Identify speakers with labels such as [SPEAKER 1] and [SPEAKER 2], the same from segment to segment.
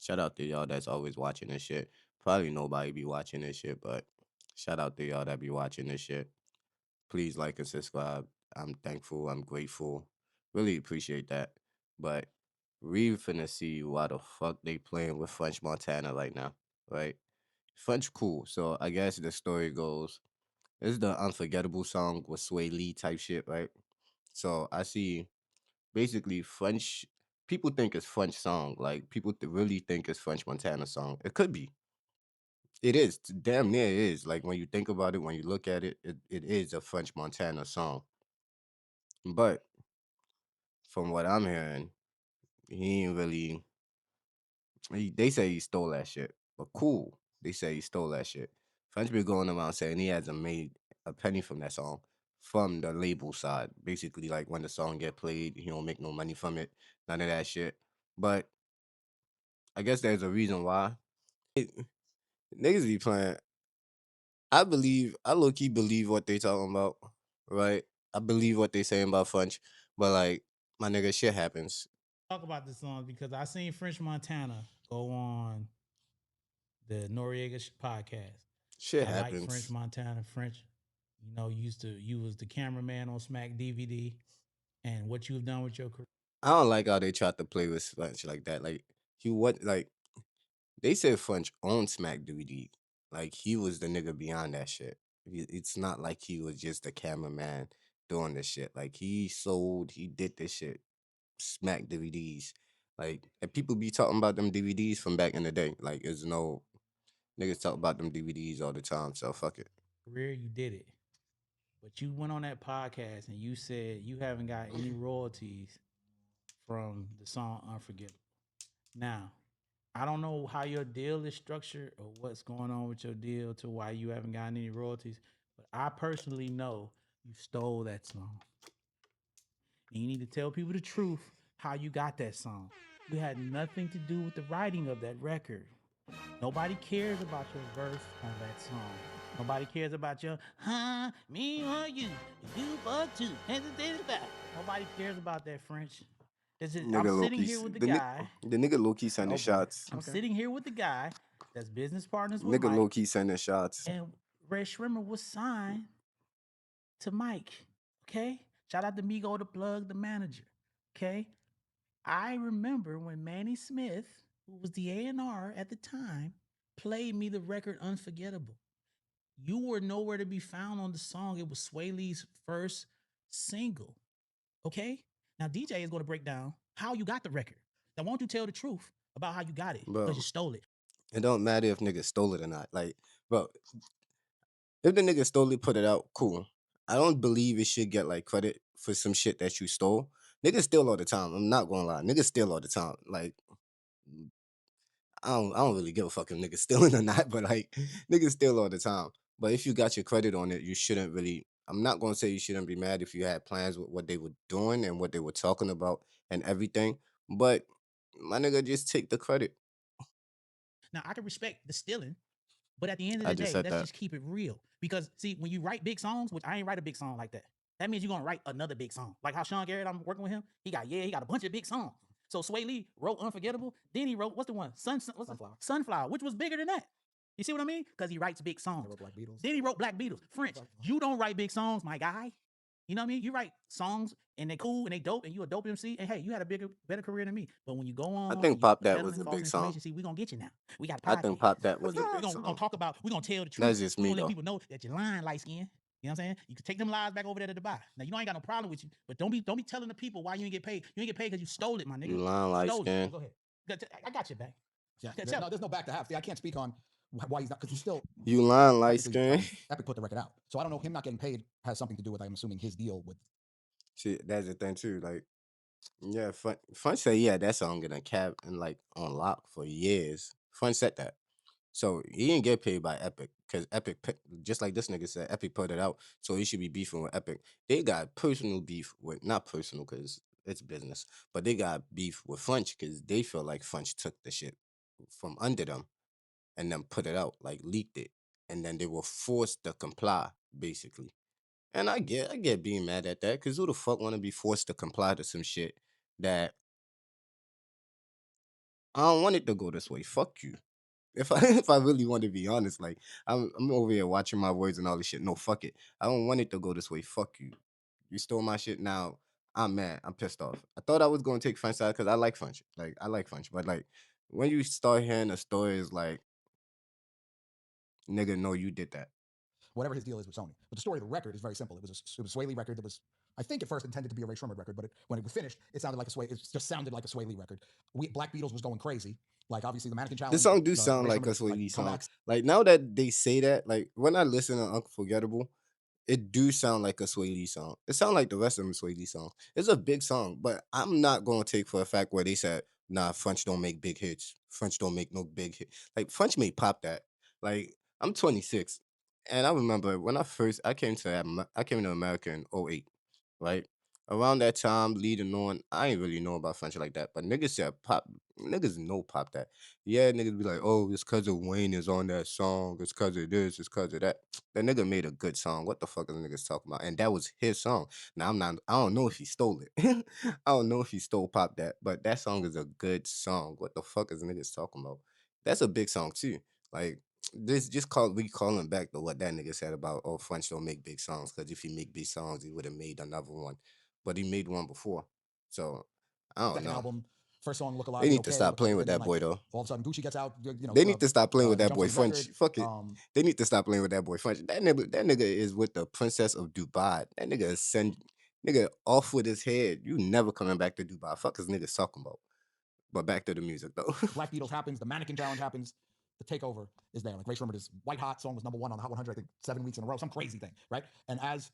[SPEAKER 1] Shout out to y'all that's always watching this shit. Probably nobody be watching this shit, but shout out to y'all that be watching this shit. Please like and subscribe. I'm thankful. I'm grateful. Really appreciate that. But we finna see why the fuck they playing with French Montana right now, right? French cool. So I guess the story goes, this is the Unforgettable song with Sway Lee type shit, right? So I see basically French people think it's French song. Like people really think it's French Montana song. It could be. It is. Damn near it is. Like when you think about it, when you look at it, it is a French Montana song. But from what I'm hearing, he ain't really. They say he stole that shit, but cool. They say he stole that shit. French been going around saying he hasn't made a penny from that song, from the label side. Basically, like when the song get played, he don't make no money from it. None of that shit. But I guess there's a reason why. Niggas be playing. I low key believe what they talking about, right? I believe what they saying about French, but like my nigga, shit happens.
[SPEAKER 2] Talk about this song because I seen French Montana go on the Noriega podcast.
[SPEAKER 1] Shit
[SPEAKER 2] I like French
[SPEAKER 1] happens.
[SPEAKER 2] Montana. French, you was the cameraman on Smack DVD, and what you've done with your career.
[SPEAKER 1] I don't like how they tried to play with French like that. Like he what like they said French owned Smack DVD. Like he was the nigga beyond that shit. It's not like he was just a cameraman doing this shit. Like he did this shit. Smack DVDs. Like and people be talking about them DVDs from back in the day. Like it's no niggas talk about them DVDs all the time. So fuck it.
[SPEAKER 2] Career, you did it, but you went on that podcast and you said you haven't got any royalties from the song Unforgettable. Now, I don't know how your deal is structured or what's going on with your deal to why you haven't gotten any royalties, but I personally know you stole that song. And you need to tell people the truth how you got that song. You had nothing to do with the writing of that record. Nobody cares about your verse on that song. Nobody cares about your me or you for two. Nobody cares about that French. I'm
[SPEAKER 1] Nigga
[SPEAKER 2] sitting
[SPEAKER 1] Loki,
[SPEAKER 2] here with the guy.
[SPEAKER 1] the nigga Loki sending
[SPEAKER 3] Oh boy.
[SPEAKER 1] shots.
[SPEAKER 2] I'm
[SPEAKER 3] Okay.
[SPEAKER 2] sitting here with the guy that's business partners with
[SPEAKER 1] Nigga
[SPEAKER 2] Mike,
[SPEAKER 1] Loki sending shots.
[SPEAKER 2] and Red Shrimmer was signed to Mike. Okay, shout out to Migo the Plug, the manager. Okay, I remember when Manny Smith, who was the A&R at the time, played me the record Unforgettable. You were nowhere to be found on the song. It was Sway Lee's first single. Okay? Now DJ is going to break down how you got the record. Now, won't you tell the truth about how you got it? Because you
[SPEAKER 1] Bro,
[SPEAKER 2] stole it.
[SPEAKER 1] it don't matter if niggas stole it or not. Like, bro, if the nigga stole it, put it out, cool. I don't believe it should get like credit for some shit that you stole. Niggas steal all the time. I'm not gonna lie. Niggas steal all the time. Like, I don't really give a fuck if niggas stealing or not, but like niggas steal all the time. But if you got your credit on it, you shouldn't really. I'm not gonna say you shouldn't be mad if you had plans with what they were doing and what they were talking about and everything. But my nigga, just take the credit.
[SPEAKER 2] Now, I can respect the stealing, but at the end of
[SPEAKER 1] I
[SPEAKER 2] the
[SPEAKER 1] just
[SPEAKER 2] day,
[SPEAKER 1] said
[SPEAKER 2] let's
[SPEAKER 1] that.
[SPEAKER 2] just keep it real. Because see, when you write big songs, which I ain't write a big song like that, that means you're gonna write another big song. Like how Sean Garrett, I'm working with him, he got a bunch of big songs. So Sway Lee wrote Unforgettable. Then he wrote what's the one?
[SPEAKER 3] Sunflower.
[SPEAKER 2] Sunflower, which was bigger than that. You see what I mean? Because he writes big
[SPEAKER 3] They
[SPEAKER 2] songs.
[SPEAKER 3] wrote Black Beatles.
[SPEAKER 2] Then he wrote Black Beatles. French, you don't write big songs, my guy. You know what I mean? You write songs and they cool and they dope and you a dope MC. And hey, you had a better career than me. But when you go
[SPEAKER 1] I
[SPEAKER 2] on and
[SPEAKER 1] think
[SPEAKER 2] you
[SPEAKER 1] Pop That was
[SPEAKER 2] peddling
[SPEAKER 1] a
[SPEAKER 2] false
[SPEAKER 1] big song.
[SPEAKER 2] information, see, we're gonna get you now. We got a
[SPEAKER 1] I think
[SPEAKER 2] podcast.
[SPEAKER 1] Pop That
[SPEAKER 3] Was
[SPEAKER 1] was a
[SPEAKER 3] that?
[SPEAKER 1] big
[SPEAKER 2] We're gonna
[SPEAKER 1] song.
[SPEAKER 2] talk about, we're gonna tell the truth.
[SPEAKER 1] That's just
[SPEAKER 2] We're
[SPEAKER 1] me
[SPEAKER 2] gonna let
[SPEAKER 1] though.
[SPEAKER 2] people know that you're lying light skin. You know what I'm saying? You can take them lies back over there to Dubai. Now you know I ain't got no problem with you, but don't be telling the people why you ain't get paid. You ain't get paid because you stole it, my nigga.
[SPEAKER 1] You lying
[SPEAKER 2] You
[SPEAKER 1] light
[SPEAKER 2] stole it.
[SPEAKER 1] skin.
[SPEAKER 2] Go ahead. I got you back.
[SPEAKER 3] Yeah.
[SPEAKER 2] Tell
[SPEAKER 3] No,
[SPEAKER 2] him.
[SPEAKER 3] there's no back to have. See, I can't speak on why he's not because he's still
[SPEAKER 1] You lying light
[SPEAKER 3] technically. I
[SPEAKER 1] skin.
[SPEAKER 3] mean, Epic put the record out, so I don't know. Him not getting paid has something to do with, I'm assuming, his deal with.
[SPEAKER 1] See, that's the thing too. Like, yeah, Fun said, yeah, that song gonna cap and like on lock for years. Fun said that. So he didn't get paid by Epic because just like this nigga said, Epic put it out, so he should be beefing with Epic. They got personal beef with not personal because it's business, but they got beef with Funch because they feel like Funch took the shit from under them and then put it out, like leaked it, and then they were forced to comply, basically. And I get being mad at that because who the fuck want to be forced to comply to some shit that I don't want it to go this way. Fuck you. If I if I really want to be honest, like I'm over here watching my words and all this shit. No, fuck it. I don't want it to go this way. Fuck you. You stole my shit. Now I'm mad. I'm pissed off. I thought I was gonna take French side because I like French. Like I like French, but like when you start hearing the stories, like nigga, no, you did that.
[SPEAKER 3] Whatever his deal is with Sony. But the story of the record is very simple. It was a Sway Lee record that was, I think, at first intended to be a Ray Shrummer record, but when it was finished, it sounded like a Sway. It just sounded like a Sway Lee record. Black Beatles was going crazy. Like obviously the Mannequin
[SPEAKER 1] The
[SPEAKER 3] Challenge,
[SPEAKER 1] song do
[SPEAKER 3] the
[SPEAKER 1] sound
[SPEAKER 3] Ray
[SPEAKER 1] like a
[SPEAKER 3] Shrummer
[SPEAKER 1] Sway
[SPEAKER 3] like
[SPEAKER 1] Lee song.
[SPEAKER 3] comebacks.
[SPEAKER 1] Like now that they say that, like when I listen to Unforgettable, it do sound like a Sway Lee song. It sound like the rest of them Sway Lee songs. It's a big song, but I'm not gonna take for a fact where they said, nah, French don't make big hits. French don't make no big hit. Like French may pop that. Like I'm 26, and I remember when I came to I came to America in '08, right? Around that time, leading on, I ain't really know about French like that, but niggas said pop. Niggas know pop that. Yeah, niggas be like, oh, it's cause of Wayne is on that song. It's cause of this. It's cause of that. That nigga made a good song. What the fuck is niggas talking about? And that was his song. Now I'm not. I don't know if he stole it. I don't know if he stole pop that, but that song is a good song. What the fuck is niggas talking about? That's a big song too. Like this, just recalling back to what that nigga said about oh French don't make big songs because if he make big songs he would have made another one, but he made one before. So I don't
[SPEAKER 3] Second
[SPEAKER 1] know.
[SPEAKER 3] album, first song "Look
[SPEAKER 1] They
[SPEAKER 3] Alive" is
[SPEAKER 1] need to
[SPEAKER 3] okay,
[SPEAKER 1] stop
[SPEAKER 3] but
[SPEAKER 1] playing with
[SPEAKER 3] then
[SPEAKER 1] that
[SPEAKER 3] like
[SPEAKER 1] boy though.
[SPEAKER 3] all of a sudden Gucci gets out,
[SPEAKER 1] They need to stop playing with
[SPEAKER 3] he
[SPEAKER 1] that
[SPEAKER 3] jumps
[SPEAKER 1] boy
[SPEAKER 3] on his
[SPEAKER 1] French.
[SPEAKER 3] record.
[SPEAKER 1] Fuck it. They need to stop playing with that boy French. That nigga is with the princess of Dubai. That nigga is send nigga off with his head. You never coming back to Dubai. Fuck is niggas talking about. But back to the music though.
[SPEAKER 3] Black Beatles happens, the Mannequin Challenge happens, the takeover is there. Like Ray Shrummer, this White Hot song was number one on the Hot 100, I think 7 weeks in a row, some crazy thing, right? And as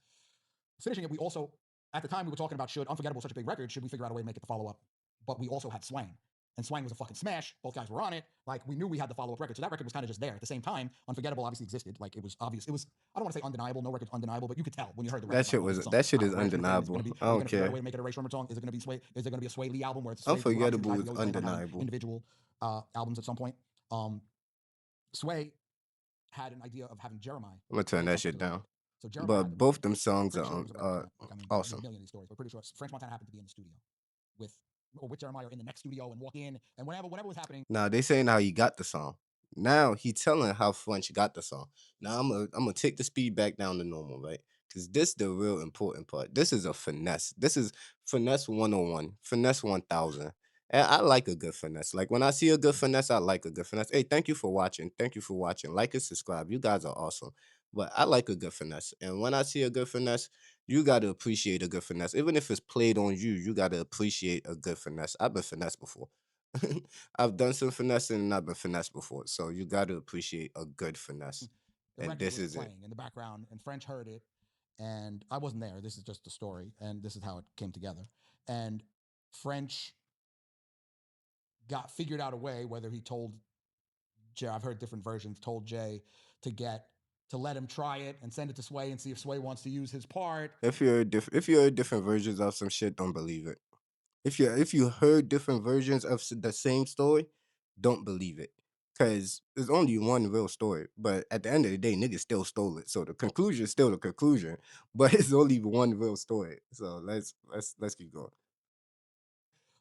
[SPEAKER 3] finishing it, we also, at the time, we were talking about should Unforgettable such a big record, should we figure out a way to make it the follow up? But we also had Swang. And Swang was a fucking smash. Both guys were on it. Like we knew we had the follow up record. So that record was kind of just there. At the same time, Unforgettable obviously existed. Like it was obvious. It was, I don't want to say undeniable. No record's undeniable, but you could tell when you heard the record,
[SPEAKER 1] That
[SPEAKER 3] like,
[SPEAKER 1] shit
[SPEAKER 3] oh, this is
[SPEAKER 1] was
[SPEAKER 3] a song.
[SPEAKER 1] that
[SPEAKER 3] I
[SPEAKER 1] shit
[SPEAKER 3] don't
[SPEAKER 1] is
[SPEAKER 3] know where it's going to fit. Is it going to
[SPEAKER 1] undeniable.
[SPEAKER 3] be,
[SPEAKER 1] I
[SPEAKER 3] are we
[SPEAKER 1] don't
[SPEAKER 3] going to figure out a
[SPEAKER 1] care.
[SPEAKER 3] way to make it a Ray Shrummer song? Is it going to be Sway? Is it going to be a Sway Lee album where it's Sway? We're obviously
[SPEAKER 1] Unforgettable
[SPEAKER 3] tried,
[SPEAKER 1] is
[SPEAKER 3] we always want to go down
[SPEAKER 1] undeniable.
[SPEAKER 3] individual albums at some point. Sway had an idea of having Jeremiah
[SPEAKER 1] I'm gonna turn
[SPEAKER 3] write
[SPEAKER 1] that
[SPEAKER 3] something
[SPEAKER 1] shit
[SPEAKER 3] to the
[SPEAKER 1] down.
[SPEAKER 3] record. So Jeremiah
[SPEAKER 1] But
[SPEAKER 3] had the
[SPEAKER 1] both
[SPEAKER 3] record.
[SPEAKER 1] them songs
[SPEAKER 3] Pretty sure it was a record plant. Like I mean, there's a
[SPEAKER 1] awesome.
[SPEAKER 3] million of these stories, but pretty sure French Montana happened to be in the studio with with Jeremiah or in the next studio and walk in and whatever was happening.
[SPEAKER 1] Now they saying how he got the song. Now he telling how French got the song. Now I'm gonna take the speed back down to normal, right? Because this the real important part. This is a finesse. This is finesse 101, finesse 1000. And I like a good finesse. Like when I see a good finesse, I like a good finesse. Hey, thank you for watching. Thank you for watching. Like and subscribe. You guys are awesome. But I like a good finesse. And when I see a good finesse, you gotta appreciate a good finesse. Even if it's played on you, you gotta appreciate a good finesse. I've been finesse before. I've done some finessing and I've been finessed before. So you got to appreciate a good finesse.
[SPEAKER 3] The
[SPEAKER 1] And
[SPEAKER 3] record
[SPEAKER 1] this
[SPEAKER 3] was
[SPEAKER 1] is it.
[SPEAKER 3] playing in the background, and French heard it, and I wasn't there. This is just the story, and this is how it came together. And French got figured out a way, whether he told Jay, I've heard different versions, told Jay to get to let him try it and send it to Sway and see if Sway wants to use his part.
[SPEAKER 1] If you heard different versions of some shit, don't believe it. If you heard different versions of the same story, don't believe it. Cause there's only one real story, but at the end of the day, niggas still stole it. So the conclusion is still the conclusion, but it's only one real story. So let's keep going.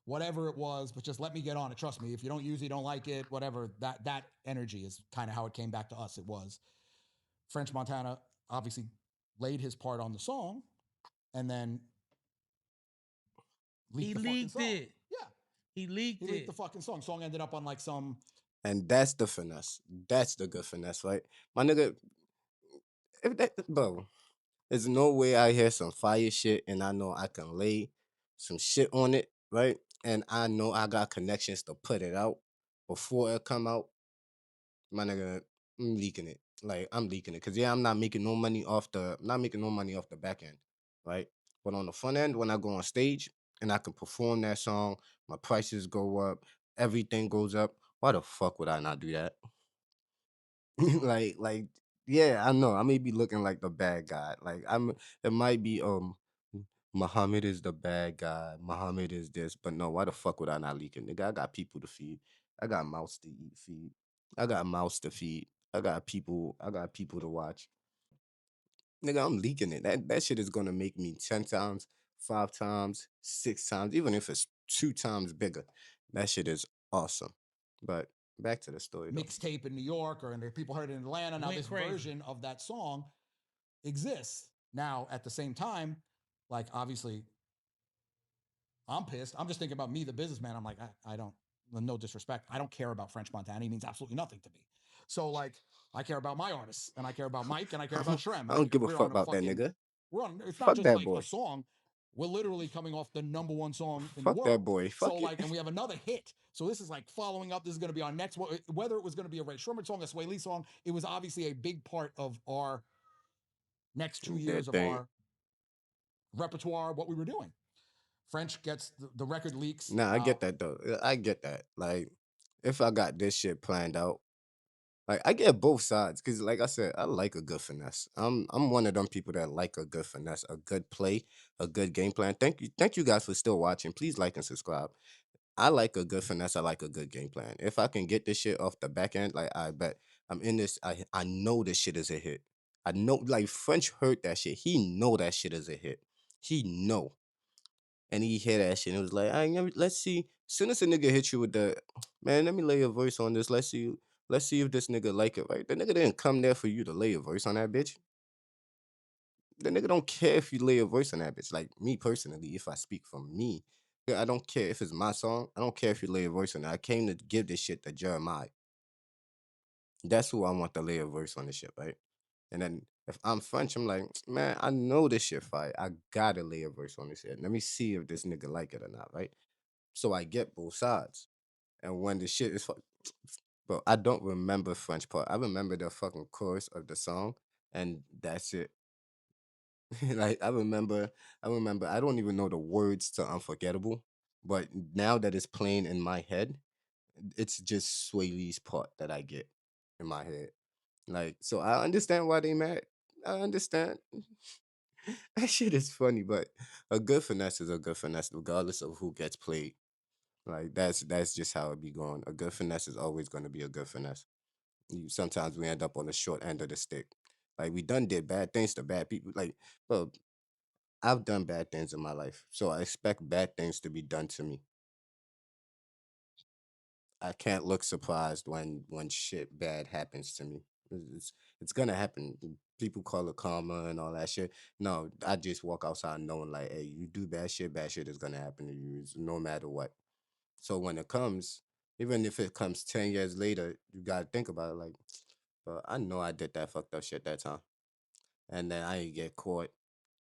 [SPEAKER 3] Whatever it was, but just let me get on it. Trust me, if you don't use it, you don't like it, whatever. That energy is kind of how it came back to us. It was French Montana obviously laid his part on the song and then leaked
[SPEAKER 2] He
[SPEAKER 3] the fucking
[SPEAKER 2] leaked
[SPEAKER 3] song.
[SPEAKER 2] it.
[SPEAKER 3] Yeah,
[SPEAKER 2] He leaked
[SPEAKER 3] he leaked
[SPEAKER 2] it.
[SPEAKER 3] the fucking song. Song ended up on like some.
[SPEAKER 1] And that's the finesse. That's the good finesse, right? My nigga, if that bro, there's no way I hear some fire shit and I know I can lay some shit on it, right? And I know I got connections to put it out before it come out. My nigga, I'm leaking it. Like I'm leaking it. Cause yeah, I'm not making no money off the back end, right? But on the front end, when I go on stage and I can perform that song, my prices go up, everything goes up. Why the fuck would I not do that? like yeah, I know I may be looking like the bad guy. Like I'm it might be Muhammad is the bad guy, Muhammad is this, but no, why the fuck would I not leak it? Nigga, I got people to feed. I got mouths to eat, feed. I got mouths to feed. I got people to watch. Nigga, I'm leaking it. That shit is gonna make me 10 times, 5 times, 6 times, even if it's 2 times bigger. That shit is awesome. But back to the story though.
[SPEAKER 3] mixtape in New York or and people heard it in Atlanta. Now
[SPEAKER 2] Went
[SPEAKER 3] this
[SPEAKER 2] crazy.
[SPEAKER 3] version of that song exists. Now at the same time, like obviously I'm pissed. I'm just thinking about me, the businessman. I'm like, I don't, no disrespect. I don't care about French Montana. He means absolutely nothing to me. So like, I care about my artists and I care about Mike and I care about Shrem,
[SPEAKER 1] I
[SPEAKER 3] right?
[SPEAKER 1] don't
[SPEAKER 3] Because
[SPEAKER 1] give a
[SPEAKER 3] we're
[SPEAKER 1] fuck
[SPEAKER 3] on a
[SPEAKER 1] about that
[SPEAKER 3] fucking,
[SPEAKER 1] nigga.
[SPEAKER 3] we're on, it's not
[SPEAKER 1] Fuck
[SPEAKER 3] just
[SPEAKER 1] that
[SPEAKER 3] like a
[SPEAKER 1] boy.
[SPEAKER 3] song. We're literally coming off the #1 song in the
[SPEAKER 1] Fuck that
[SPEAKER 3] world.
[SPEAKER 1] boy.
[SPEAKER 3] So
[SPEAKER 1] Fuck it.
[SPEAKER 3] like, and we have another hit. So this is like following up. This is going to be our next one. Whether it was going to be a Ray Shremmer song, a Sway Lee song, it was obviously a big part of our next 2 years
[SPEAKER 1] That
[SPEAKER 3] of
[SPEAKER 1] thing.
[SPEAKER 3] our repertoire, what we were doing. French gets the record leaks.
[SPEAKER 1] Nah, I get that though. I get that. Like, if I got this shit planned out, like I get both sides. Cause like I said, I like a good finesse. I'm one of them people that like a good finesse, a good play, a good game plan. Thank you guys for still watching. Please like and subscribe. I like a good finesse. I like a good game plan. If I can get this shit off the back end, like I bet I'm in this. I know this shit is a hit. I know like French heard that shit. He know that shit is a hit. He know. And he hear that shit and it was like, let's see. Soon as a nigga hit you with the man, let me lay a voice on this. Let's see if this nigga like it, right? The nigga didn't come there for you to lay a voice on that bitch. The nigga don't care if you lay a voice on that bitch. Like me personally, if I speak from me, yeah, I don't care if it's my song. I don't care if you lay a voice on it. I came to give this shit to Jeremiah. That's who I want to lay a voice on this shit, right? And then if I'm French, I'm like, man, I know this shit fire. I gotta lay a verse on this shit. Let me see if this nigga like it or not, right? So I get both sides. And when the shit is, bro, I don't remember French part. I remember the fucking chorus of the song, and that's it. Like I remember. I don't even know the words to "Unforgettable," but now that it's playing in my head, it's just Sway Lee's part that I get in my head. Like, so I understand why they mad. I understand. That shit is funny, but a good finesse is a good finesse, regardless of who gets played. Like that's just how it be going. A good finesse is always going to be a good finesse. Sometimes we end up on the short end of the stick. Like we done did bad things to bad people. Like, bro, I've done bad things in my life, so I expect bad things to be done to me. I can't look surprised when shit bad happens to me. It's gonna happen. People call it karma and all that shit. No, I just walk outside knowing like, hey, you do bad shit is gonna happen to you. No matter what. So when it comes, even if it comes 10 years later, you gotta think about it. Like, but I know I did that fucked up shit that time, and then I ain't get caught.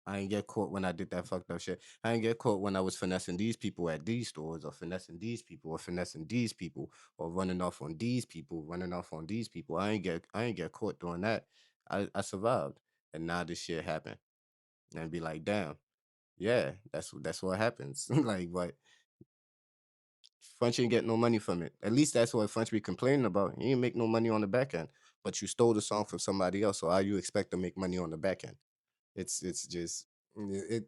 [SPEAKER 1] I ain't get caught when I did that fucked up shit. I ain't get caught when I was finessing these people at these stores, or finessing these people, or finessing these people, or running off on these people, running off on these people. I ain't get caught doing that. I survived, and now this shit happened, and be like, damn, yeah, that's what happens. Like, but French ain't get no money from it. At least that's what French be complaining about. He ain't make no money on the back end, but you stole the song from somebody else. So how you expect to make money on the back end? It's just it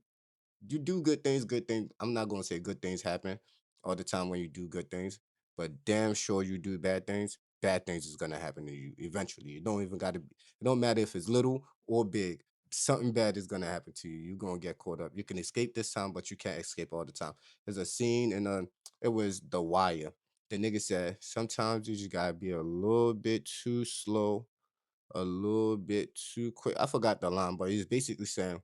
[SPEAKER 1] you do good things, good things. I'm not gonna say good things happen all the time when you do good things, but damn sure you do bad things is gonna happen to you eventually. You don't even gotta it don't matter if it's little or big. Something bad is gonna happen to you. You're gonna get caught up. You can escape this time, but you can't escape all the time. There's a scene in it was The Wire. The nigga said sometimes you just gotta be a little bit too slow, a little bit too quick. I forgot the line, but he's basically saying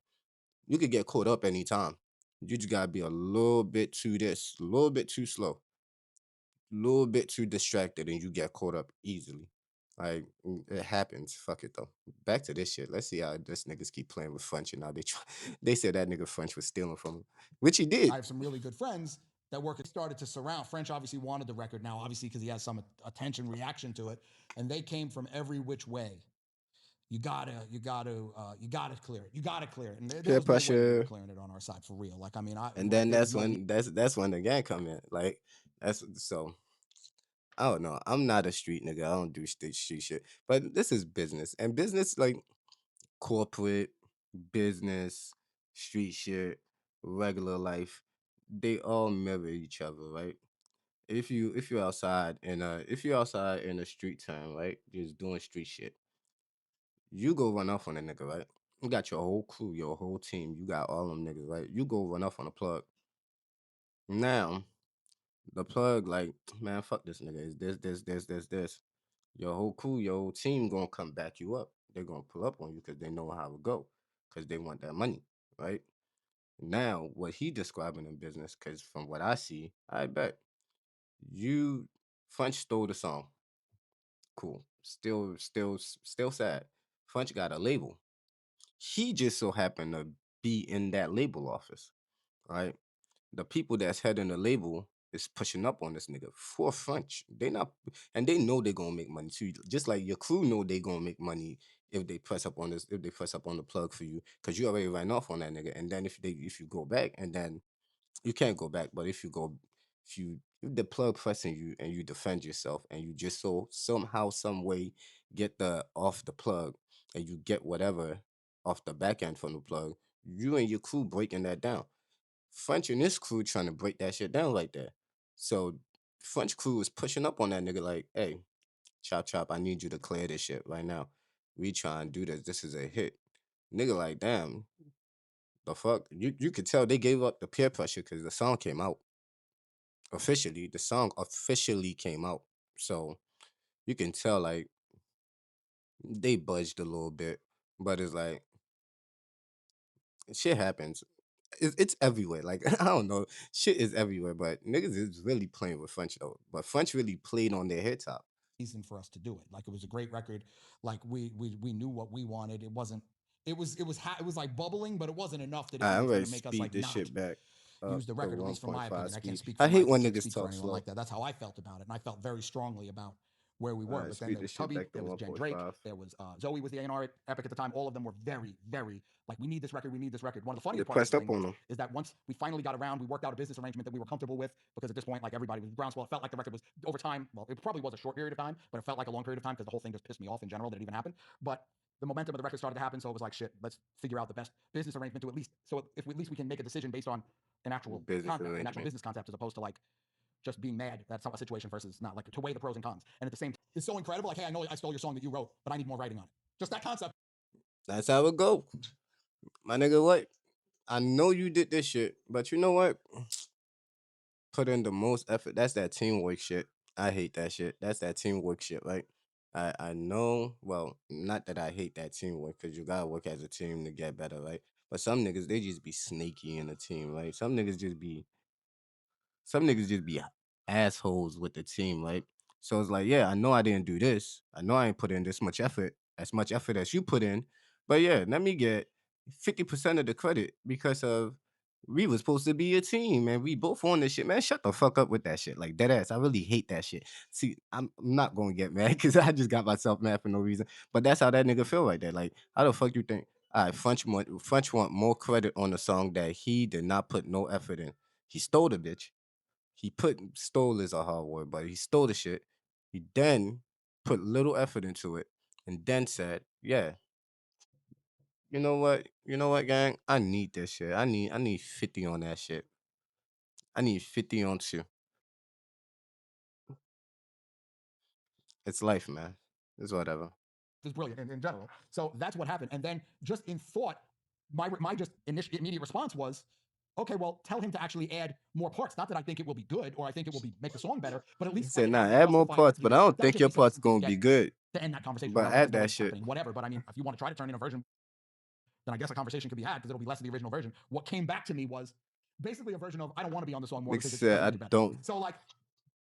[SPEAKER 1] you could get caught up anytime. You just gotta be a little bit too this, a little bit too slow, a little bit too distracted, and you get caught up easily. Like it happens. Fuck it though. Back to this shit. Let's see how this niggas keep playing with French and now they try. They said that nigga French was stealing from him, which he
[SPEAKER 3] I
[SPEAKER 1] did.
[SPEAKER 3] have some really good friends that work. It started to surround. French obviously wanted the record now, obviously because he has some attention reaction to it, and they came from every which way. You gotta clear it. You gotta clear it. And there
[SPEAKER 1] Peer
[SPEAKER 3] was no way we were
[SPEAKER 1] pressure,
[SPEAKER 3] clearing it on our side for real. Like I mean,
[SPEAKER 1] and
[SPEAKER 3] like
[SPEAKER 1] then
[SPEAKER 3] there was
[SPEAKER 1] that's
[SPEAKER 3] no.
[SPEAKER 1] when that's when the gang come in. Like that's so. I don't know. I'm not a street nigga. I don't do street shit. But this is business, and business like corporate, business, street shit, regular life, they all mirror each other, right? If you're outside in a street town, right, just doing street shit, you go run off on a nigga, right? You got your whole crew, your whole team, you got all them niggas, right? You go run off on a plug. Now, The plug, like, man, fuck this nigga. Is this. Your whole crew, your whole team gonna come back you up. They're gonna pull up on you because they know how it go. Because they want that money, right? Now, what he describing in business, because from what I see, I bet you French stole the song. Cool. Still sad. French got a label. He just so happened to be in that label office, right? The people that's heading the label is pushing up on this nigga for French. They not, and they know they're gonna make money too. Just like your crew know they gonna make money if they press up on this, if they press up on the plug for you, because you already ran off on that nigga. And then if you go back, and then you can't go back, but if the plug pressing you and you defend yourself and you just so somehow some way get the off the plug and you get whatever off the back end from the plug, you and your crew breaking that down. French and his crew trying to break that shit down like that. So French crew is pushing up on that nigga like, hey, chop chop, I need you to clear this shit right now. We trying to do this. This is a hit. Nigga like, damn, the fuck? You could tell they gave up the peer pressure because the song came out. Officially. The song officially came out. So you can tell like they budged a little bit. But it's like shit happens. It's everywhere. Like I don't know, shit is everywhere. But niggas is really playing with French though. But French really played on their head top.
[SPEAKER 3] reason for us to do it. Like it was a great record. Like we knew what we wanted. It wasn't. It was like bubbling, but it wasn't enough that
[SPEAKER 1] I'm
[SPEAKER 3] was going
[SPEAKER 1] ready
[SPEAKER 3] to
[SPEAKER 1] to
[SPEAKER 3] make us
[SPEAKER 1] speed
[SPEAKER 3] like
[SPEAKER 1] this
[SPEAKER 3] not
[SPEAKER 1] shit back up
[SPEAKER 3] use the
[SPEAKER 1] to
[SPEAKER 3] record. At least from my
[SPEAKER 1] 1.5
[SPEAKER 3] opinion, I can't
[SPEAKER 1] speed.
[SPEAKER 3] speak
[SPEAKER 1] I
[SPEAKER 3] for
[SPEAKER 1] hate
[SPEAKER 3] my
[SPEAKER 1] when
[SPEAKER 3] can't
[SPEAKER 1] niggas
[SPEAKER 3] speak for
[SPEAKER 1] talk
[SPEAKER 3] anyone
[SPEAKER 1] slow.
[SPEAKER 3] like that. That's how I felt about it, and I felt very strongly about where we
[SPEAKER 1] All
[SPEAKER 3] were.
[SPEAKER 1] right,
[SPEAKER 3] But then
[SPEAKER 1] speed
[SPEAKER 3] there was
[SPEAKER 1] this shit
[SPEAKER 3] Tubby,
[SPEAKER 1] back to
[SPEAKER 3] there was Jen Drake,
[SPEAKER 1] 1.5.
[SPEAKER 3] there was Zoe was the A&R at Epic at the time. All of them were very, very like, we need this record, we need this record. One of the
[SPEAKER 1] They
[SPEAKER 3] funniest parts of
[SPEAKER 1] pressed
[SPEAKER 3] the
[SPEAKER 1] up
[SPEAKER 3] thing
[SPEAKER 1] on them.
[SPEAKER 3] is that once we finally got around, we worked out a business arrangement that we were comfortable with, because at this point, like, everybody was groundswell. It felt like the record was over time. Well, it probably was a short period of time, but it felt like a long period of time because the whole thing just pissed me off in general that it even happened. But the momentum of the record started to happen, so it was like, shit, let's figure out the best business arrangement to at least, so if at least we can make a decision based on an actual
[SPEAKER 1] Business
[SPEAKER 3] concept, an actual
[SPEAKER 1] arrangement.
[SPEAKER 3] business concept, as opposed to like just being mad that's not a situation versus not, like, to weigh the pros and cons. And at the same time, it's so incredible. Like, hey, I know I stole your song that you wrote, but I need more writing on it. Just that concept.
[SPEAKER 1] That's how it go. My nigga, what? I know you did this shit, but you know what? Put in the most effort. That's that teamwork shit. I hate that shit. That's that teamwork shit, right? I know. Well, not that I hate that teamwork because you gotta work as a team to get better, right? But some niggas they just be snaky in the team, right? Some niggas just be assholes with the team, right? So it's like, yeah, I know I didn't do this. I know I ain't put in this much effort as you put in. But yeah, let me get 50% of the credit because of we was supposed to be a team and we both on this shit. Man, shut the fuck up with that shit. Like dead ass. I really hate that shit. See, I'm not gonna get mad because I just got myself mad for no reason. But that's how that nigga feel right there. Like, how the fuck you think? All right, French want more credit on the song that he did not put no effort in. He stole the bitch. He put stole is a hard word, but he stole the shit. He then put little effort into it, and then said, "Yeah, you know what? You know what, gang? I need this shit. I need 50 on that shit. I need 50 on two. It's life, man. It's whatever."
[SPEAKER 3] Is brilliant in general. So that's what happened. And then just in thought, my just immediate response was, okay, well, tell him to actually add more parts. Not that I think it will be good or I think it will be make the song better, but at
[SPEAKER 1] He
[SPEAKER 3] least
[SPEAKER 1] said,
[SPEAKER 3] flesh it
[SPEAKER 1] "Nah,
[SPEAKER 3] out and
[SPEAKER 1] add more
[SPEAKER 3] justify it
[SPEAKER 1] parts,
[SPEAKER 3] to
[SPEAKER 1] but I
[SPEAKER 3] me.
[SPEAKER 1] don't
[SPEAKER 3] That would
[SPEAKER 1] think
[SPEAKER 3] just
[SPEAKER 1] your
[SPEAKER 3] be
[SPEAKER 1] parts
[SPEAKER 3] something to
[SPEAKER 1] gonna be
[SPEAKER 3] get
[SPEAKER 1] good.
[SPEAKER 3] to end that conversation.
[SPEAKER 1] But
[SPEAKER 3] Without like,
[SPEAKER 1] add
[SPEAKER 3] there's no
[SPEAKER 1] that
[SPEAKER 3] way
[SPEAKER 1] shit."
[SPEAKER 3] happening, whatever. But I mean, if you want to try to turn in a version, then I guess a conversation could be had because it'll be less of the original version. What came back to me was basically a version of, I don't want to be on the song more
[SPEAKER 1] Nigga
[SPEAKER 3] because it
[SPEAKER 1] said,
[SPEAKER 3] doesn't
[SPEAKER 1] "I
[SPEAKER 3] make it better.
[SPEAKER 1] don't."
[SPEAKER 3] So like,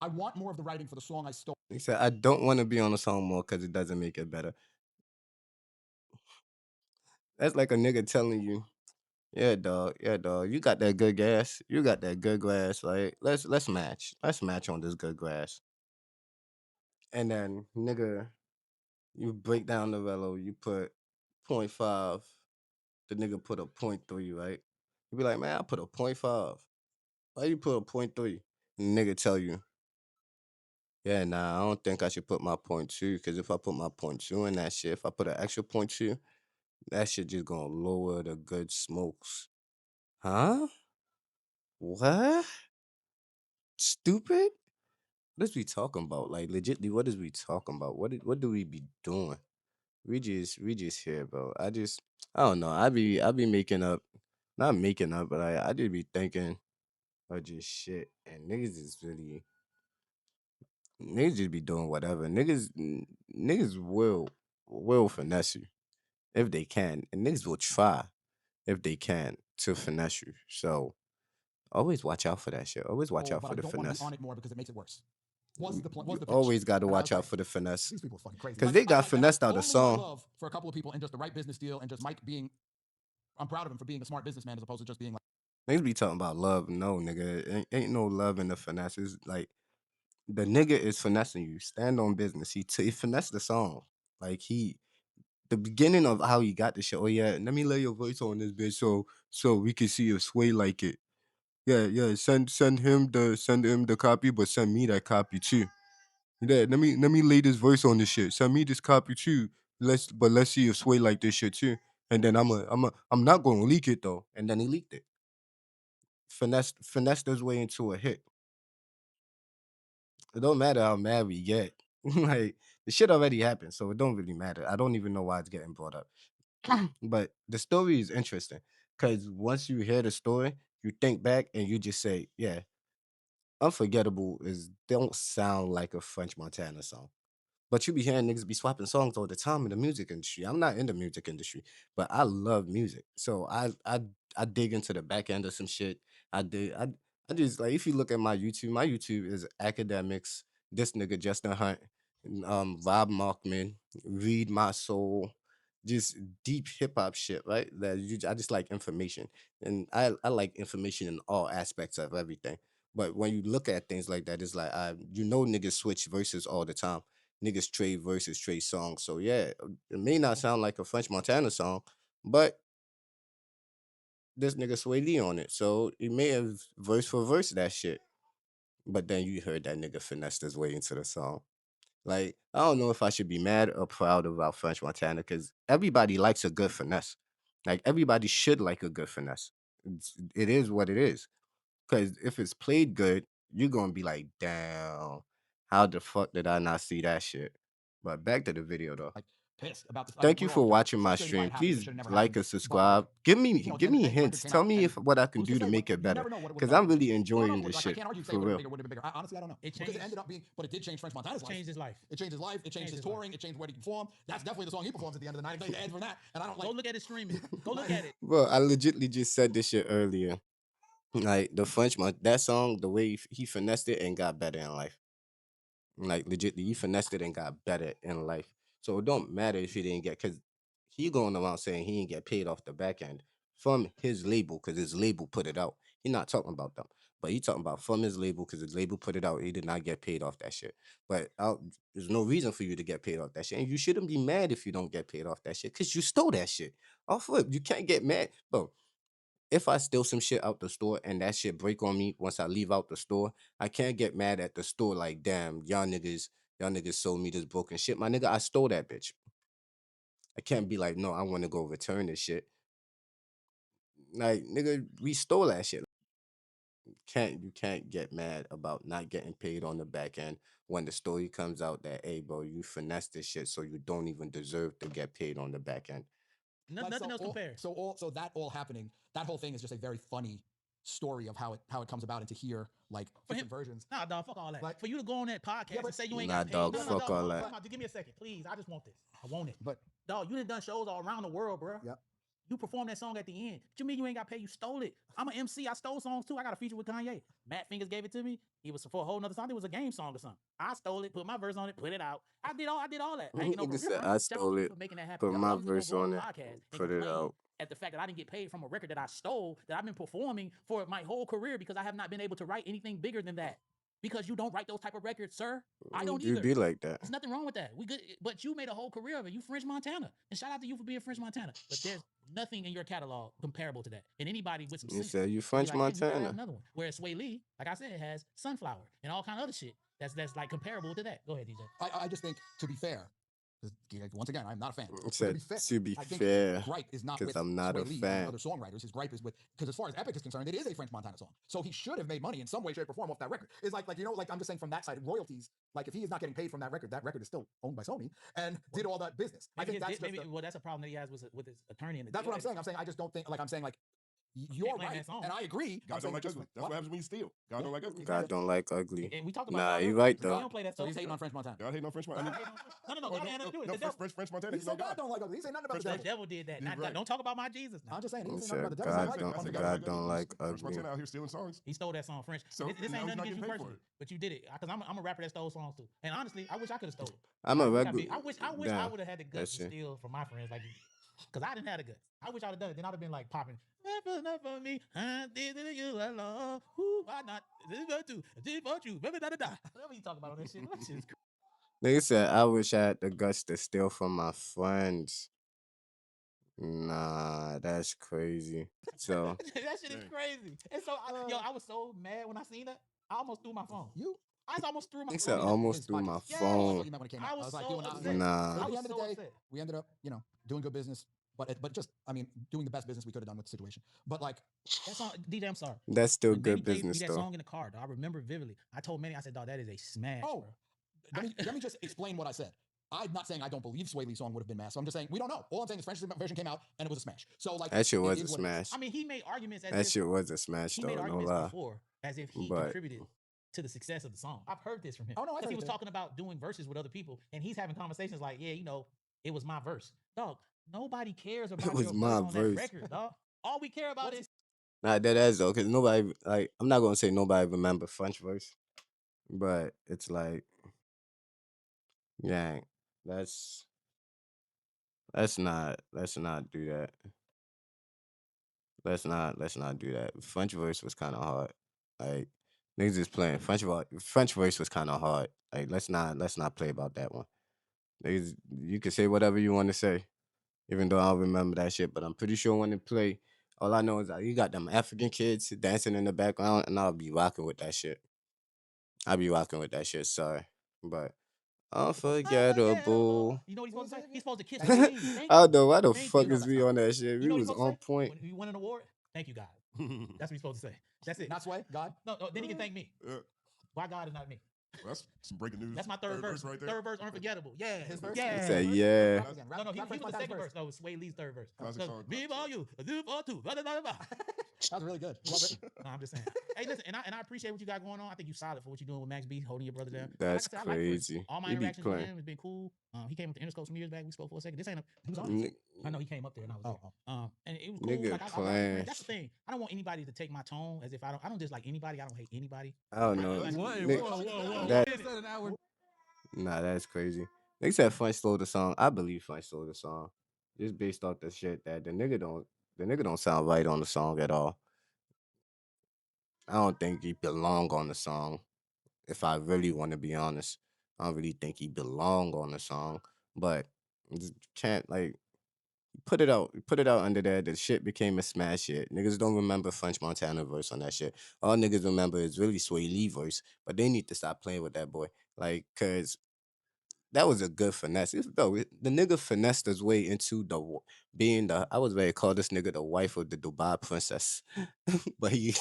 [SPEAKER 3] I want more of the writing for the song I stole.
[SPEAKER 1] He said, "I don't want to be on the song more because it doesn't make it better." That's like a nigga telling you, "Yeah, dog. Yeah, dog. You got that good gas. You got that good grass, right? Let's match. Let's match on this good grass." And then, nigga, you break down the velo. You put point five. The nigga put a point three, right? You be like, "Man, I put a point five. Why you put a point three?" And the nigga tell you, "Yeah, nah, I don't think I should put my point two because if I put my point two in that shit, if I put an extra point two, that shit just gonna lower the good smokes." Huh? What? Stupid? What is we talking about? Like legitly, what is we talking about? What do we be doing? We just here, bro. I don't know. I be making up, not making up, but I just be thinking or just shit. And niggas is really niggas just be doing whatever. Niggas will finesse you if they can, and niggas will try if they can to finesse you. So always watch out for that shit. Always watch out
[SPEAKER 3] But
[SPEAKER 1] for
[SPEAKER 3] I
[SPEAKER 1] the
[SPEAKER 3] don't want to be
[SPEAKER 1] finesse.
[SPEAKER 3] on it more because it makes it worse. Was the was
[SPEAKER 1] You
[SPEAKER 3] the pitch?
[SPEAKER 1] always got to
[SPEAKER 3] And I was
[SPEAKER 1] watch out
[SPEAKER 3] like,
[SPEAKER 1] for the finesse
[SPEAKER 3] these people are fucking crazy.
[SPEAKER 1] because they got
[SPEAKER 3] And I
[SPEAKER 1] finessed out a
[SPEAKER 3] only want
[SPEAKER 1] song.
[SPEAKER 3] love for a couple of people and just the right business deal and just Mike being. I'm proud of him for being a smart businessman as opposed to just being like.
[SPEAKER 1] Niggas be talking about love. No, nigga, ain't no love in the finesse. It's like the nigga is finessing you. Stand on business. He finessed the song. Like the beginning of how he got the shit. Oh yeah, let me lay your voice on this bitch so we can see if Sway like it. Yeah, yeah. Send him the copy, but send me that copy too. Yeah, let me lay this verse on this shit. Send me this copy too. Let's see if Sway like this shit too. And then I'm not gonna leak it though. And then he leaked it. Finessed his way into a hit. It don't matter how mad we get. Like the shit already happened, so it don't really matter. I don't even know why it's getting brought up. But the story is interesting because once you hear the story, you think back and you just say, yeah, Unforgettable is don't sound like a French Montana song. But you be hearing niggas be swapping songs all the time in the music industry. I'm not in the music industry, but I love music. So I dig into the back end of some shit. I dig I just like if you look at my YouTube is academics, this nigga Justin Hunt, Rob Markman, Read My Soul, just deep hip hop shit, right? I just like information. And I like information in all aspects of everything. But when you look at things like that, it's like niggas switch verses all the time. Niggas trade verses, trade songs. So yeah, it may not sound like a French Montana song, but this nigga Sway Lee on it. So he may have verse for verse that shit. But then you heard that nigga finessed his way into the song. Like, I don't know if I should be mad or proud about French Montana because everybody likes a good finesse. Like everybody should like a good finesse. It is what it is. Because if it's played good, you're gonna be like, damn, how the fuck did I not see that shit? But back to the video though.
[SPEAKER 3] Like pissed about this.
[SPEAKER 1] Thank you
[SPEAKER 3] We're all
[SPEAKER 1] for
[SPEAKER 3] kind of
[SPEAKER 1] watching my
[SPEAKER 3] frustrated by
[SPEAKER 1] stream.
[SPEAKER 3] it happening. It
[SPEAKER 1] Please
[SPEAKER 3] should have never
[SPEAKER 1] like
[SPEAKER 3] happened.
[SPEAKER 1] and
[SPEAKER 3] But like,
[SPEAKER 1] subscribe. Give me
[SPEAKER 3] you know, at the
[SPEAKER 1] give
[SPEAKER 3] end of
[SPEAKER 1] me
[SPEAKER 3] the day, the record
[SPEAKER 1] hints.
[SPEAKER 3] came
[SPEAKER 1] Tell
[SPEAKER 3] out,
[SPEAKER 1] me
[SPEAKER 3] and
[SPEAKER 1] if what I
[SPEAKER 3] it
[SPEAKER 1] can
[SPEAKER 3] was
[SPEAKER 1] do
[SPEAKER 3] just
[SPEAKER 1] to
[SPEAKER 3] there. But
[SPEAKER 1] make it
[SPEAKER 3] you
[SPEAKER 1] better.
[SPEAKER 3] never know what it would
[SPEAKER 1] Cause
[SPEAKER 3] have done.
[SPEAKER 1] I'm really
[SPEAKER 3] You don't know.
[SPEAKER 1] enjoying this
[SPEAKER 3] Like I
[SPEAKER 1] shit
[SPEAKER 3] can't argue say
[SPEAKER 1] for
[SPEAKER 3] it would have
[SPEAKER 1] real.
[SPEAKER 3] been bigger, would have been bigger. Honestly, I don't know
[SPEAKER 2] It
[SPEAKER 3] because it
[SPEAKER 2] changes.
[SPEAKER 3] ended up being, but it did change French Montana's
[SPEAKER 2] It
[SPEAKER 3] life.
[SPEAKER 2] changed his life.
[SPEAKER 3] It changed his life. It changed
[SPEAKER 2] Changed
[SPEAKER 3] his
[SPEAKER 2] his life.
[SPEAKER 3] touring. It changed where he performed. That's definitely the song he performs at the end of the night. They add for that, and I don't
[SPEAKER 2] Go
[SPEAKER 3] like.
[SPEAKER 2] look at his streaming. Go look at it.
[SPEAKER 1] Bro, I legitly just said this shit earlier. Like the Frenchman, that song, the way he finessed it and got better in life. Like legitly, he finessed it and got better in life. So it don't matter if he didn't get because he going around saying he didn't get paid off the back end from his label because his label put it out. He not talking about them, but he talking about from his label because his label put it out. He did not get paid off that shit. But there's no reason for you to get paid off that shit, and you shouldn't be mad if you don't get paid off that shit because you stole that shit. Off flip, you can't get mad, bro. If I steal some shit out the store and that shit break on me once I leave out the store, I can't get mad at the store like, damn, y'all niggas sold me this broken shit. My nigga, I stole that bitch. I can't be like, no, I want to go return this shit. Like, nigga, we stole that shit. You can't get mad about not getting paid on the back end when the story comes out that, hey, bro, you finessed this shit, so you don't even deserve to get paid on the back end.
[SPEAKER 3] Like
[SPEAKER 2] Nothing else compares.
[SPEAKER 3] so that all happening, that whole thing is just a very funny story of how it comes about and to hear like
[SPEAKER 2] For
[SPEAKER 3] different
[SPEAKER 2] him,
[SPEAKER 3] versions.
[SPEAKER 2] nah, dog, fuck all that.
[SPEAKER 3] Like-
[SPEAKER 2] For you to go on that podcast
[SPEAKER 3] Yeah, but-
[SPEAKER 2] and say you ain't
[SPEAKER 1] Nah,
[SPEAKER 2] got paid,
[SPEAKER 1] dog,
[SPEAKER 2] no,
[SPEAKER 1] fuck
[SPEAKER 2] dog,
[SPEAKER 1] all
[SPEAKER 2] hold
[SPEAKER 1] that.
[SPEAKER 2] on, give me a second, please. I just want this. I want it.
[SPEAKER 3] But
[SPEAKER 2] Dog, you done done shows all around the world, bro.
[SPEAKER 3] Yep.
[SPEAKER 2] You performed that song at the end. What you mean you ain't got paid? You stole it. I'm an MC. I stole songs too. I got a feature with Kanye. Matt Fingers gave it to me. He was for a whole nother song. It was a game song or something. I stole it, put my verse on it, put it out. I did all that. I ain't get no
[SPEAKER 1] Nigga
[SPEAKER 2] you're
[SPEAKER 1] said
[SPEAKER 2] right.
[SPEAKER 1] I
[SPEAKER 2] Shout out
[SPEAKER 1] stole
[SPEAKER 2] to you
[SPEAKER 1] it,
[SPEAKER 2] for making that happen.
[SPEAKER 1] put
[SPEAKER 2] Y'all
[SPEAKER 1] my
[SPEAKER 2] wasn't gonna
[SPEAKER 1] verse
[SPEAKER 2] go
[SPEAKER 1] on
[SPEAKER 2] the
[SPEAKER 1] it,
[SPEAKER 2] podcast and
[SPEAKER 1] put it
[SPEAKER 2] complain
[SPEAKER 1] out.
[SPEAKER 2] at the fact that I didn't get paid from a record that I stole, that I've been performing for my whole career because I have not been able to write anything bigger than that. Because you don't write those type of records, sir. I don't
[SPEAKER 1] You
[SPEAKER 2] either.
[SPEAKER 1] be like that.
[SPEAKER 2] There's nothing wrong with that. We good, but you made a whole career of it. You French Montana, and shout out to you for being French Montana. But there's nothing in your catalog comparable to that. And anybody with some
[SPEAKER 1] You
[SPEAKER 2] sense
[SPEAKER 1] said you
[SPEAKER 2] would be
[SPEAKER 1] French
[SPEAKER 2] like, hey, we gotta have
[SPEAKER 1] Montana.
[SPEAKER 2] another one. Whereas Sway Lee, like I said, has Sunflower and all kind of other shit that's like comparable to that. Go ahead, DJ.
[SPEAKER 3] I just think to be fair, 'cause, once again, I'm not a fan. But
[SPEAKER 1] Said to be
[SPEAKER 3] I think
[SPEAKER 1] fair,
[SPEAKER 3] his gripe is not
[SPEAKER 1] because
[SPEAKER 3] with
[SPEAKER 1] I'm not
[SPEAKER 3] Sway
[SPEAKER 1] a
[SPEAKER 3] Lee and
[SPEAKER 1] fan.
[SPEAKER 3] other songwriters. His gripe is with because as far as Epic is concerned, it is a French Montana song. So he should have made money in some way, shape, or form off that record. It's like you know, like I'm just saying from that side, royalties. Like if he is not getting paid from that record is still owned by Sony and did all that business. I think that's just
[SPEAKER 2] well, that's a problem that he has with his attorney.
[SPEAKER 3] that's what I'm saying. I'm saying I just don't think like I'm saying like You're
[SPEAKER 2] blame
[SPEAKER 3] right,
[SPEAKER 2] that song.
[SPEAKER 3] and I agree.
[SPEAKER 4] God don't like ugly. That's what happens when you steal. God don't like ugly.
[SPEAKER 1] God don't like ugly.
[SPEAKER 2] And we talked about
[SPEAKER 1] Nah,
[SPEAKER 2] God
[SPEAKER 1] you
[SPEAKER 2] earlier.
[SPEAKER 1] right
[SPEAKER 2] We
[SPEAKER 1] though.
[SPEAKER 2] don't play that
[SPEAKER 3] So
[SPEAKER 2] stuff.
[SPEAKER 3] he's hating on French Montana.
[SPEAKER 4] God ain't no French Montana.
[SPEAKER 2] No, God ain't nothing to do with it. The devil.
[SPEAKER 4] French Montana.
[SPEAKER 3] He
[SPEAKER 4] He's no
[SPEAKER 3] said God
[SPEAKER 4] God.
[SPEAKER 3] don't like ugly. He ain't nothing about
[SPEAKER 4] French
[SPEAKER 3] the
[SPEAKER 2] The
[SPEAKER 3] devil.
[SPEAKER 2] devil did that.
[SPEAKER 4] You're
[SPEAKER 2] Not,
[SPEAKER 4] right.
[SPEAKER 2] Don't talk about my Jesus now.
[SPEAKER 3] I'm just saying. He
[SPEAKER 1] He
[SPEAKER 3] ain't saying nothing
[SPEAKER 1] said
[SPEAKER 3] about the devil.
[SPEAKER 1] God
[SPEAKER 3] He's
[SPEAKER 1] don't,
[SPEAKER 3] right.
[SPEAKER 4] I said
[SPEAKER 1] God don't like
[SPEAKER 4] French
[SPEAKER 1] ugly.
[SPEAKER 4] Montana out here stealing songs.
[SPEAKER 2] He stole that song French.
[SPEAKER 4] So,
[SPEAKER 2] This
[SPEAKER 4] now
[SPEAKER 2] ain't
[SPEAKER 4] he's
[SPEAKER 2] nothing
[SPEAKER 4] not
[SPEAKER 2] against you
[SPEAKER 4] getting paid for
[SPEAKER 2] personally,
[SPEAKER 4] it.
[SPEAKER 2] but you did it because I'm a rapper that stole songs too. And honestly, I wish I could have stole it.
[SPEAKER 1] I'm a
[SPEAKER 2] I
[SPEAKER 1] regular.
[SPEAKER 2] wish I would have had the guts to steal from my friends, like, because I didn't have the guts. I wish I'd have done it. Then I'd have been like popping. Not for me. I did it you alone. Who why not? This is for you. Baby, da da da. Whatever you talk about on that shit. That shit is
[SPEAKER 1] Nigga said, I wish I had the guts to steal from my friends. Nah, that's crazy. So
[SPEAKER 2] that shit is crazy. And so, I was so mad when I seen that. I almost threw my phone. I almost threw my
[SPEAKER 1] he
[SPEAKER 2] phone.
[SPEAKER 1] said almost through my
[SPEAKER 2] Yeah.
[SPEAKER 3] Oh, I
[SPEAKER 1] phone.
[SPEAKER 3] thought you meant when it came out.
[SPEAKER 2] I was
[SPEAKER 3] like,
[SPEAKER 2] so
[SPEAKER 3] you and I.
[SPEAKER 2] upset.
[SPEAKER 1] Nah.
[SPEAKER 3] At
[SPEAKER 2] I
[SPEAKER 3] the
[SPEAKER 2] was
[SPEAKER 3] end of
[SPEAKER 2] so
[SPEAKER 3] the day,
[SPEAKER 2] upset.
[SPEAKER 3] we ended up, doing good business. But just, I mean, doing the best business we could have done with the situation. But like,
[SPEAKER 2] That song, DJ, I'm sorry.
[SPEAKER 1] That's still
[SPEAKER 2] When Manny
[SPEAKER 1] good
[SPEAKER 2] played me
[SPEAKER 1] business
[SPEAKER 2] that
[SPEAKER 1] though.
[SPEAKER 2] song in the car, though, I remember vividly. I told Manny, I said, dog, that is a smash.
[SPEAKER 3] oh,
[SPEAKER 2] bro.
[SPEAKER 3] let me just explain what I said. I'm not saying I don't believe Sway Lee's song would have been mass. So I'm just saying we don't know. All I'm saying is French's version came out and it was a smash. So like
[SPEAKER 1] That shit
[SPEAKER 3] it
[SPEAKER 1] was
[SPEAKER 3] is
[SPEAKER 1] a
[SPEAKER 3] what it is.
[SPEAKER 1] smash.
[SPEAKER 2] I mean, he made arguments as
[SPEAKER 1] That
[SPEAKER 2] if
[SPEAKER 1] shit was a smash
[SPEAKER 2] he
[SPEAKER 1] though.
[SPEAKER 2] made
[SPEAKER 1] No
[SPEAKER 2] arguments
[SPEAKER 1] lie.
[SPEAKER 2] before as if he
[SPEAKER 1] But-
[SPEAKER 2] contributed to the success of the song. I've heard this from him.
[SPEAKER 3] Oh, no, I
[SPEAKER 2] Because
[SPEAKER 3] heard
[SPEAKER 2] he
[SPEAKER 3] it
[SPEAKER 2] was
[SPEAKER 3] too.
[SPEAKER 2] talking about doing verses with other people, and he's having conversations like, yeah, it was my verse. Dog, nobody cares about
[SPEAKER 1] was
[SPEAKER 2] your
[SPEAKER 1] my
[SPEAKER 2] verse on that
[SPEAKER 1] verse.
[SPEAKER 2] record, dog. All we care about is
[SPEAKER 1] Nah, that is though, cause nobody like I'm not gonna say nobody remember French verse, but it's like, yeah, let's not do that. Let's not do that. French verse was kind of hard. Like niggas is playing French verse was kind of hard. Like let's not play about that one. Niggas, you can say whatever you want to say, even though I don't remember that shit. But I'm pretty sure when they play, all I know is that you got them African kids dancing in the background, and I'll be rocking with that shit. I'll be rocking with that shit. Sorry, but unforgettable.
[SPEAKER 2] You know what he's supposed to say? He's supposed to kiss the
[SPEAKER 3] Thank you.
[SPEAKER 2] queen. Thank
[SPEAKER 1] I
[SPEAKER 2] you.
[SPEAKER 1] don't know why the
[SPEAKER 2] Thank
[SPEAKER 1] fuck
[SPEAKER 2] you.
[SPEAKER 1] is we on that shit.
[SPEAKER 2] You
[SPEAKER 1] We
[SPEAKER 2] know what
[SPEAKER 1] was
[SPEAKER 2] he's
[SPEAKER 1] on
[SPEAKER 2] supposed to say?
[SPEAKER 1] point.
[SPEAKER 2] When you win an award, thank you, God. That's what he's supposed to say. That's it.
[SPEAKER 3] Not Sway, God.
[SPEAKER 2] No, then he can thank me. Why God is not me?
[SPEAKER 4] Well, that's some breaking news.
[SPEAKER 2] That's my third verse.
[SPEAKER 4] right there.
[SPEAKER 2] Third verse, unforgettable. Yeah,
[SPEAKER 3] His verse?
[SPEAKER 2] Yeah.
[SPEAKER 1] He said,
[SPEAKER 3] Verse?
[SPEAKER 1] yeah.
[SPEAKER 3] Rap again. Rap,
[SPEAKER 2] No, he
[SPEAKER 3] rap
[SPEAKER 2] was
[SPEAKER 3] French
[SPEAKER 2] the
[SPEAKER 3] Montana's
[SPEAKER 2] second verse. No, it was Sway Lee's third verse.
[SPEAKER 4] Classic song.
[SPEAKER 2] Vive all you, live all two. Blah, blah, blah, blah.
[SPEAKER 3] That was really good. Love it.
[SPEAKER 2] No, I'm just saying. Hey, listen, and I appreciate what you got going on. I think you solid for what you're doing with Max B, holding your brother down.
[SPEAKER 1] That's
[SPEAKER 2] like I said, I like French.
[SPEAKER 1] crazy.
[SPEAKER 2] All my
[SPEAKER 1] He be
[SPEAKER 2] interactions with
[SPEAKER 1] playing.
[SPEAKER 2] him has been cool. He came up to Interscope some years back. We spoke for a second. This ain't he was on.
[SPEAKER 1] Ni-
[SPEAKER 2] I know he came up there and I was there. And it was cool.
[SPEAKER 1] Nigga
[SPEAKER 2] Like, I like
[SPEAKER 1] playing.
[SPEAKER 2] French. That's the thing. I don't want anybody to take my tone as if I don't dislike anybody. I don't hate anybody.
[SPEAKER 1] I don't know.
[SPEAKER 4] Whoa.
[SPEAKER 1] That- Nah, that's crazy. They said French stole the song. I believe French stole the song. Just based off the shit that the nigga don't sound right on the song at all. I don't think he belong on the song. If I really want to be honest, I don't really think he belong on the song. But just can't like put it out under there. The shit became a smash hit. Niggas don't remember French Montana verse on that shit. All niggas remember is really Sway Lee verse. But they need to stop playing with that boy. Like, cause that was a good finesse. The nigga finessed his way into being the. I was ready to call this nigga the wife of the Dubai princess, but he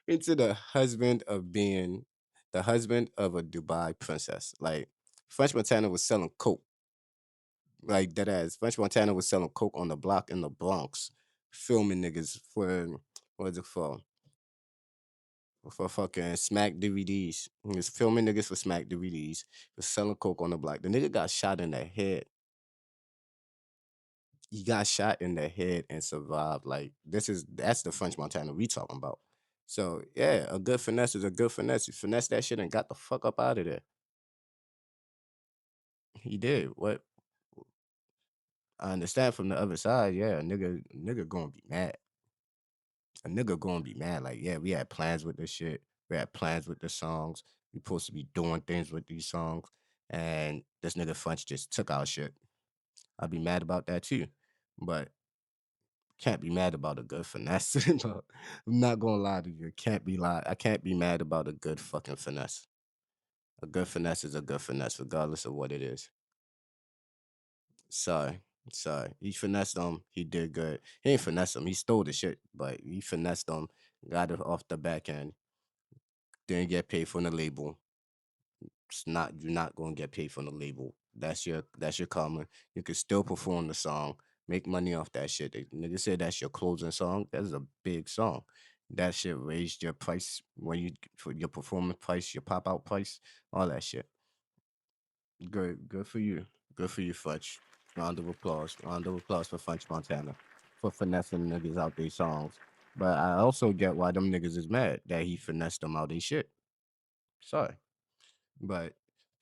[SPEAKER 1] into the husband of a Dubai princess. Like French Montana was selling coke, like dead ass. French Montana was selling coke on the block in the Bronx, filming niggas for what is it for fucking Smack DVDs. He was filming niggas for Smack DVDs. He was selling coke on the block. The nigga got shot in the head. He got shot in the head and survived. Like that's the French Montana we talking about. So yeah, a good finesse is a good finesse. You finesse that shit and got the fuck up out of there. He did. What I understand from the other side, yeah, a nigga gonna be mad. A nigga gonna be mad. Like, yeah, we had plans with this shit. We had plans with the songs. We supposed to be doing things with these songs. And this nigga French just took our shit. I'd be mad about that too. But can't be mad about a good finesse. No, I'm not gonna lie to you. I can't be mad about a good fucking finesse. A good finesse is a good finesse, regardless of what it is. Sorry. Sorry. He finessed them. He did good. He ain't finesse them. He stole the shit, but he finessed them, got it off the back end, didn't get paid from the label. You're not gonna get paid from the label. That's your karma. You can still perform the song, Make money off that shit. Nigga said that's your closing song. That's a big song. That shit raised your price when you for your performance price, your pop out price, all that shit. Good for you. Good for you, Fudge. Round of applause. Round of applause for French Montana for finessing niggas out their songs. But I also get why them niggas is mad that he finessed them out their shit. Sorry. But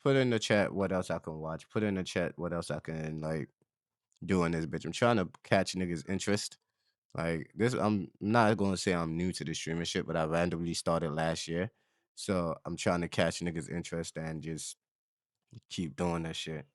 [SPEAKER 1] put in the chat what else I can watch. Put in the chat what else I can like do in this bitch. I'm trying to catch niggas' interest. Like this, I'm not gonna say I'm new to the streaming shit, but I randomly started last year. So I'm trying to catch niggas' interest and just keep doing that shit.